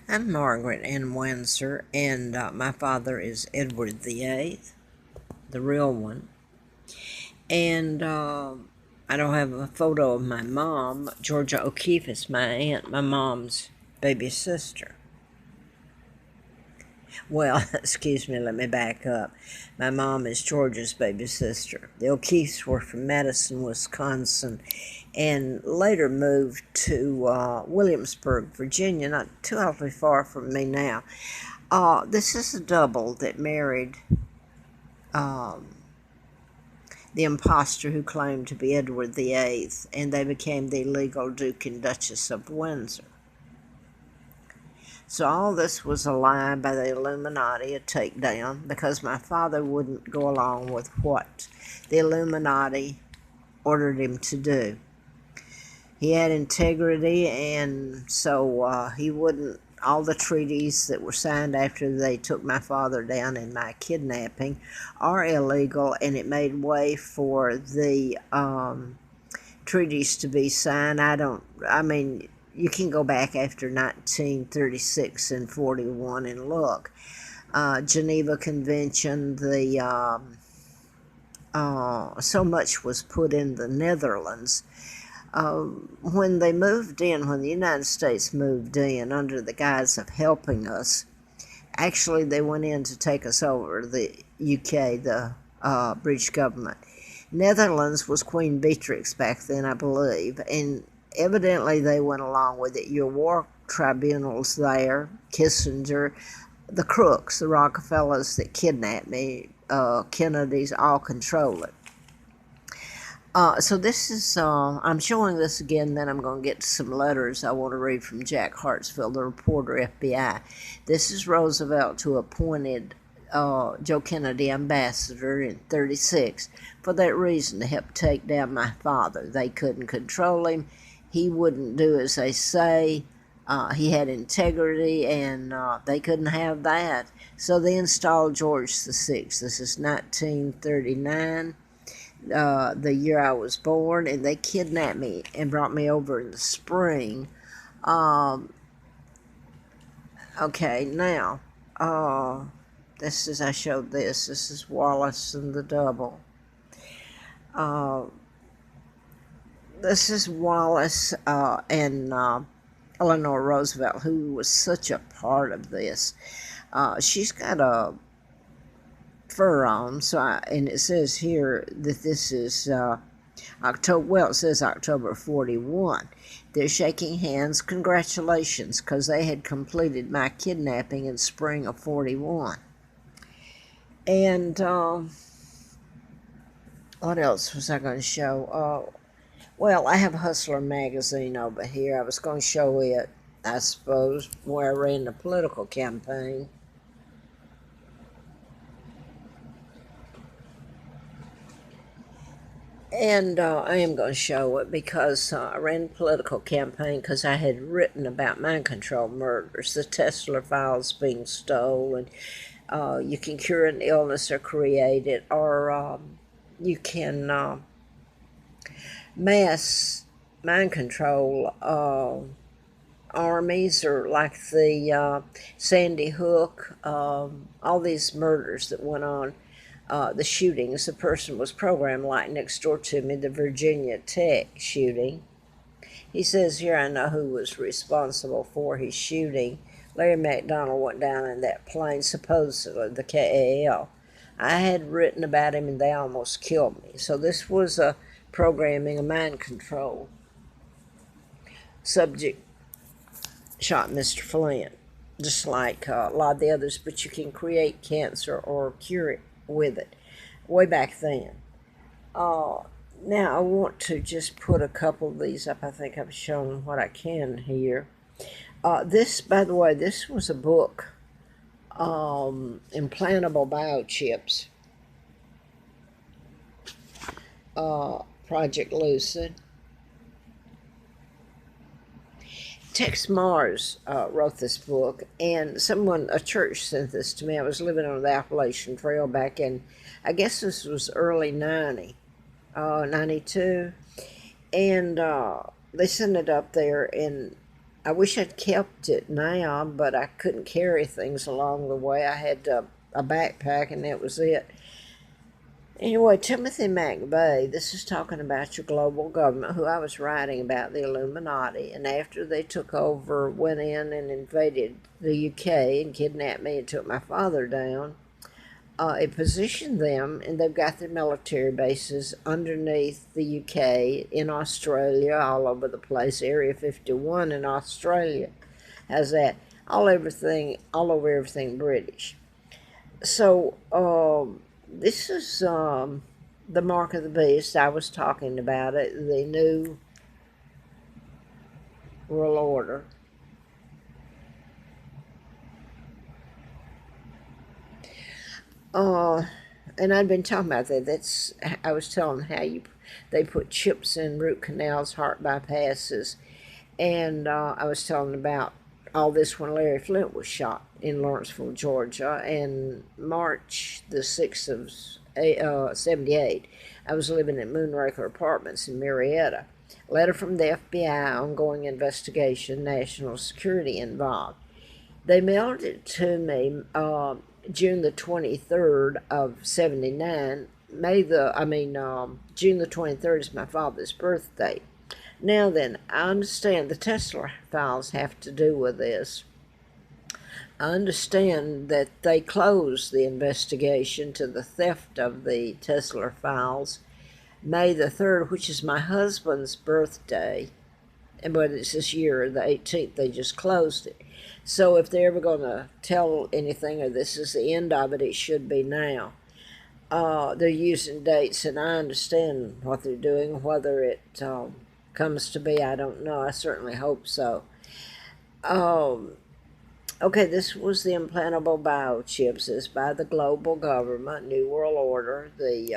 I'm Margaret Ann Windsor, and my father is Edward the Eighth, the real one. And I don't have a photo of my mom. Georgia O'Keeffe is my aunt, my mom's baby sister. Well, excuse me, let me back up. My mom is Georgia's baby sister. The O'Keeffes were from Madison, Wisconsin, and later moved to Williamsburg, Virginia, not too awfully far from me now. This is a double that married um, the impostor who claimed to be Edward the Eighth, and they became the legal Duke and Duchess of Windsor. So all this was a lie by the Illuminati, a takedown, because my father wouldn't go along with what the Illuminati ordered him to do. He had integrity, and so he wouldn't. All the treaties that were signed after they took my father down in my kidnapping are illegal, and it made way for the treaties to be signed. I mean, you can go back after 1936 and 41 and look. Geneva Convention, so much was put in the Netherlands. When they moved in, when the United States moved in under the guise of helping us, actually they went in to take us over, the UK, the British government. Netherlands was Queen Beatrix back then, I believe, and evidently they went along with it. Your war tribunals there, Kissinger, the crooks, the Rockefellers that kidnapped me, Kennedys, all control it. So this is, I'm showing this again, then I'm going to get to some letters I want to read from Jack Hartsfield, the reporter, FBI. This is Roosevelt, who appointed Joe Kennedy ambassador in 36 for that reason, to help take down my father. They couldn't control him. He wouldn't do as they say. He had integrity, and they couldn't have that. So they installed George VI. This is 1939. The year I was born, and they kidnapped me and brought me over in the spring. Okay, now, this is, I showed this. This is Wallace and the Double. This is Wallace and Eleanor Roosevelt, who was such a part of this. She's got a fur on, and it says here that this is October. Well, it says October 41. They're shaking hands. Congratulations, because they had completed my kidnapping in spring of 41. And what else was I going to show? Well, I have Hustler magazine over here. I was going to show it, I suppose, where I ran the political campaign. And I am going to show it because I ran a political campaign because I had written about mind control murders, the Tesla files being stolen. You can cure an illness or create it, or you can mass mind control armies, or like the Sandy Hook, all these murders that went on. The shootings, the person was programmed like next door to me, the Virginia Tech shooting. He says here, I know who was responsible for his shooting. Larry McDonald went down in that plane, supposedly, the KAL. I had written about him, and they almost killed me. So this was a programming, a mind control. Subject shot Mr. Flint, just like a lot of the others, but you can create cancer or cure it with it way back then. Now I want to just put a couple of these up. I think I've shown what I can here. This, by the way, this was a book, Implantable Biochips, Project Lucid. Tex Mars wrote this book, and a church sent this to me. I was living on the Appalachian Trail back in, I guess this was early 92, and they sent it up there, and I wish I'd kept it now, but I couldn't carry things along the way. I had a backpack, and that was it. Anyway, Timothy McVeigh, this is talking about your global government, who I was writing about, the Illuminati. And after they took over, went in and invaded the UK and kidnapped me and took my father down, it positioned them, and they've got their military bases underneath the UK, in Australia, all over the place. Area 51 in Australia has that. All over everything British. So, this is the mark of the beast. I was talking about it, the new world order. And I'd been talking about that. I was telling how they put chips in root canals, heart bypasses, and I was telling about all this when Larry Flint was shot in Lawrenceville, Georgia, and March the 6th of 78. I was living at Moonraker Apartments in Marietta. Letter from the FBI, ongoing investigation, national security involved. They mailed it to me June the 23rd of 79. June the 23rd is my father's birthday. Now then, I understand the Tesla files have to do with this. I understand that they closed the investigation to the theft of the Tesla files May the 3rd, which is my husband's birthday. But it's this year, the 18th, they just closed it. So if they're ever going to tell anything, or this is the end of it, it should be now. They're using dates, and I understand what they're doing. Whether it comes to be, I don't know. I certainly hope so. Okay, this was the implantable biochips. It's by the global government, New World Order. He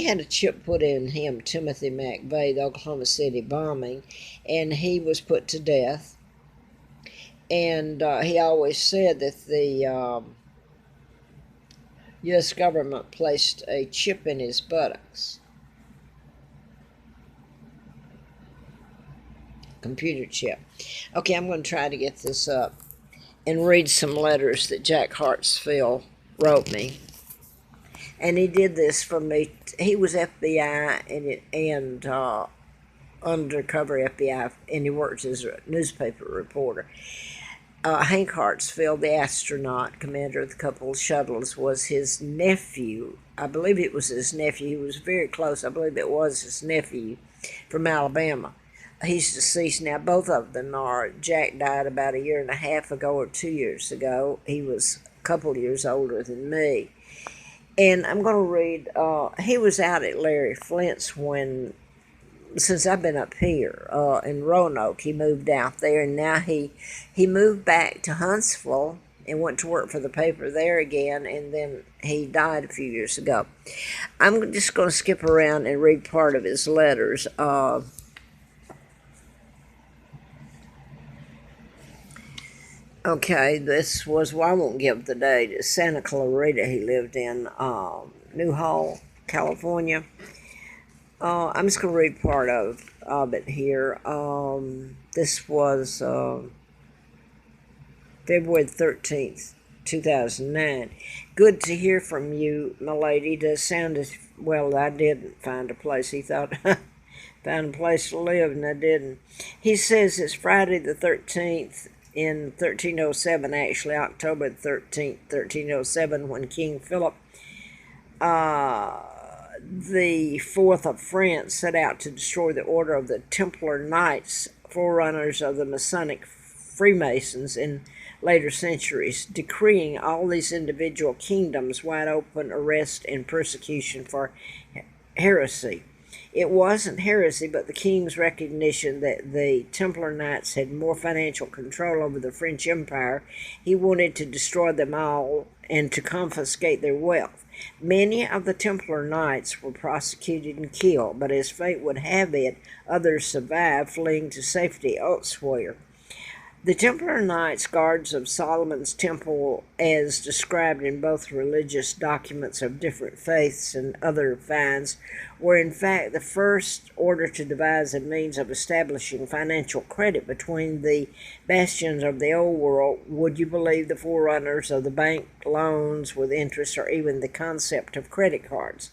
had a chip put in him, Timothy McVeigh, the Oklahoma City bombing, and he was put to death. And he always said that the U.S. government placed a chip in his buttocks. Computer chip. Okay, I'm going to try to get this up and read some letters that Jack Hartsfield wrote me. And he did this for me. He was FBI and undercover FBI, and he worked as a newspaper reporter. Hank Hartsfield, the astronaut, commander of the couple of shuttles, was his nephew. I believe it was his nephew. He was very close. I believe it was his nephew from Alabama. He's deceased now. Both of them are. Jack died about 1.5 years ago or 2 years ago. He was a couple of years older than me. And I'm going to read, he was out at Larry Flint's since I've been up here in Roanoke. He moved out there, and now he moved back to Huntsville and went to work for the paper there again, and then he died a few years ago. I'm just going to skip around and read part of his letters. Okay, this was, well, I won't give the date. It's Santa Clarita. He lived in Newhall, California. I'm just going to read part of it here. This was February 13th, 2009. Good to hear from you, my lady. Does sound as well. I didn't find a place. He thought found a place to live, and I didn't. He says it's Friday the 13th. In 1307, actually, October 13th, 1307, when King Philip the Fourth of France set out to destroy the order of the Templar Knights, forerunners of the Masonic Freemasons in later centuries, decreeing all these individual kingdoms wide open arrest and persecution for heresy. It wasn't heresy, but the king's recognition that the Templar Knights had more financial control over the French Empire. He wanted to destroy them all and to confiscate their wealth. Many of the Templar Knights were prosecuted and killed, but as fate would have it, others survived, fleeing to safety elsewhere. The Templar Knights, guards of Solomon's temple, as described in both religious documents of different faiths and other finds, were in fact the first order to devise a means of establishing financial credit between the bastions of the old world. Would you believe the forerunners of the bank loans with interest, or even the concept of credit cards?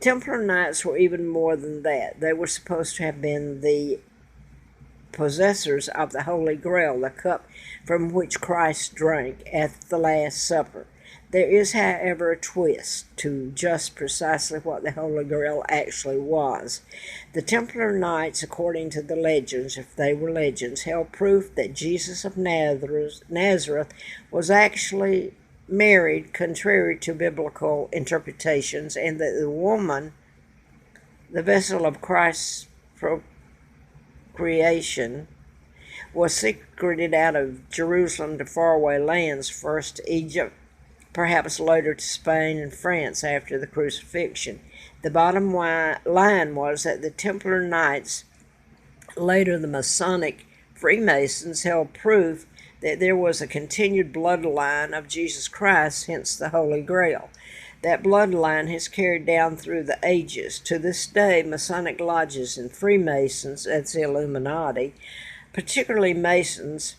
Templar Knights were even more than that. They were supposed to have been the possessors of the Holy Grail, the cup from which Christ drank at the Last Supper. There is, however, a twist to just precisely what the Holy Grail actually was. The Templar Knights, according to the legends, if they were legends, held proof that Jesus of Nazareth was actually married, contrary to biblical interpretations, and that the woman, the vessel of Christ's creation, was secreted out of Jerusalem to faraway lands, first to Egypt, perhaps later to Spain and France after the crucifixion. The bottom line was that the Templar Knights, later the Masonic Freemasons, held proof that there was a continued bloodline of Jesus Christ, hence the Holy Grail. That bloodline has carried down through the ages. To this day, Masonic lodges and Freemasons, that's the Illuminati, particularly Masons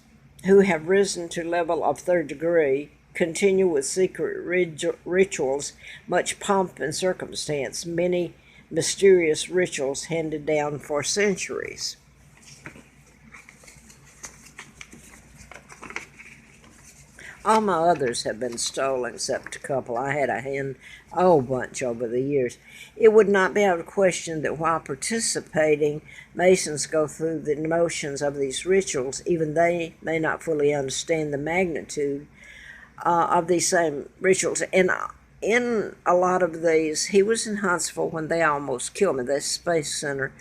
who have risen to level of third degree, continue with secret rituals, much pomp and circumstance, many mysterious rituals handed down for centuries. All my others have been stolen except a couple. I had a whole bunch over the years. It would not be out of question that while participating, Masons go through the motions of these rituals. Even they may not fully understand the magnitude of these same rituals. And in a lot of these, he was in Huntsville when they almost killed me, the Space Center.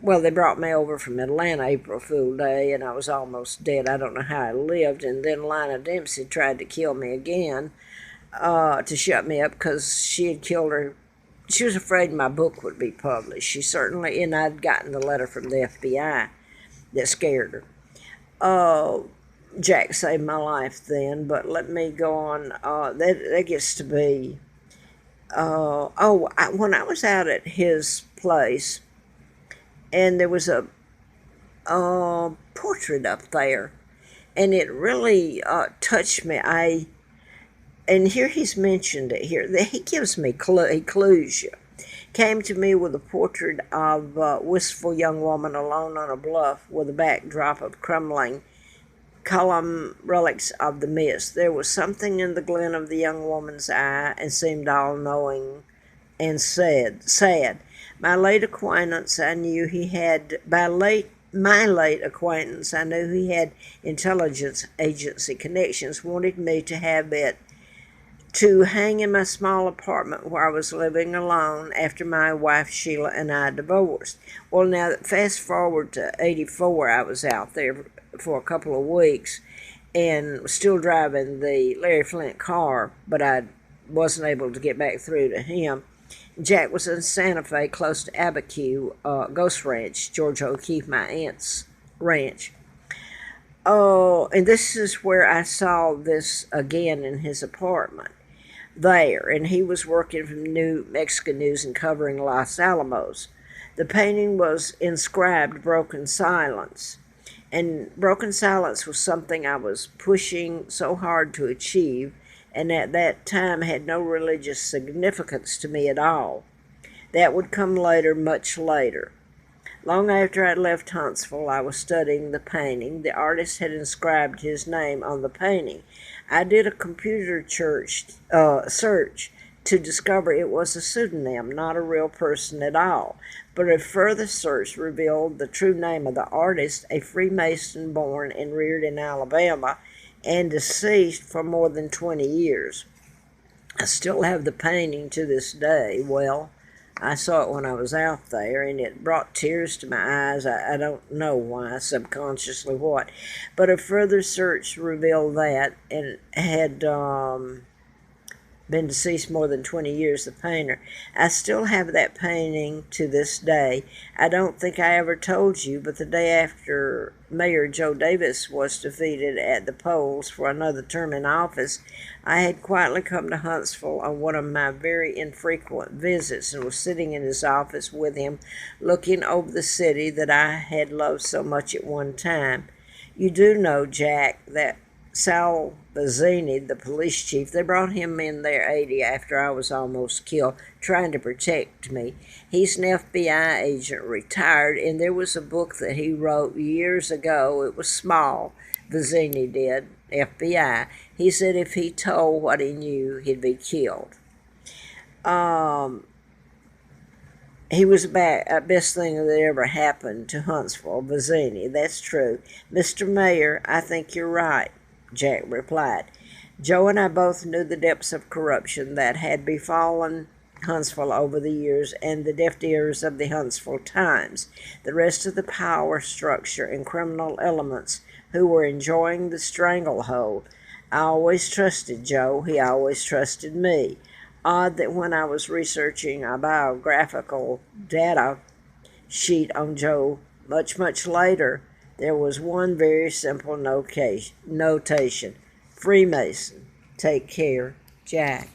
Well, they brought me over from Atlanta April Fool Day, and I was almost dead. I don't know how I lived. And then Lina Dempsey tried to kill me again, to shut me up, because she had killed her. She was afraid my book would be published. She certainly, and I'd gotten the letter from the FBI that scared her. Jack saved my life then, but let me go on. That gets to be... when I was out at his place, and there was a portrait up there, and it really touched me. And here he's mentioned it here. He gives me he clues you. Came to me with a portrait of a wistful young woman alone on a bluff with a backdrop of crumbling column relics of the mist. There was something in the glint of the young woman's eye, and seemed all-knowing and sad. My late acquaintance, I knew he had intelligence agency connections, wanted me to have it to hang in my small apartment where I was living alone after my wife Sheila and I divorced. Well, now, fast forward to 84, I was out there for a couple of weeks and was still driving the Larry Flint car, but I wasn't able to get back through to him. Jack was in Santa Fe, close to Abiquiu, Ghost Ranch, George O'Keefe, my aunt's ranch. And this is where I saw this again in his apartment there, and he was working from New Mexican News and covering Los Alamos. The painting was inscribed Broken Silence, and Broken Silence was something I was pushing so hard to achieve, and at that time had no religious significance to me at all. That would come later, much later. Long after I'd left Huntsville, I was studying the painting. The artist had inscribed his name on the painting. I did a computer search to discover it was a pseudonym, not a real person at all. But a further search revealed the true name of the artist, a Freemason born and reared in Alabama, and deceased for more than 20 years. I still have the painting to this day. Well, I saw it when I was out there, and it brought tears to my eyes. I don't know why, subconsciously what. But a further search revealed that, and had been deceased more than 20 years, the painter. I still have that painting to this day. I don't think I ever told you, but the day after Mayor Joe Davis was defeated at the polls for another term in office, I had quietly come to Huntsville on one of my very infrequent visits and was sitting in his office with him, looking over the city that I had loved so much at one time. You do know, Jack, that Sal Bazzini, the police chief, they brought him in there 80 after I was almost killed, trying to protect me. He's an FBI agent, retired, and there was a book that he wrote years ago. It was small. Bazzini did, FBI. He said if he told what he knew, he'd be killed. He was the best thing that ever happened to Huntsville, Bazzini. That's true. Mr. Mayor, I think you're right, Jack replied. Joe and I both knew the depths of corruption that had befallen Huntsville over the years and the deft ears of the Huntsville Times, the rest of the power structure and criminal elements who were enjoying the stranglehold. I always trusted Joe. He always trusted me. Odd that when I was researching a biographical data sheet on Joe much later, there was one very simple notation. Freemason. Take care, Jack.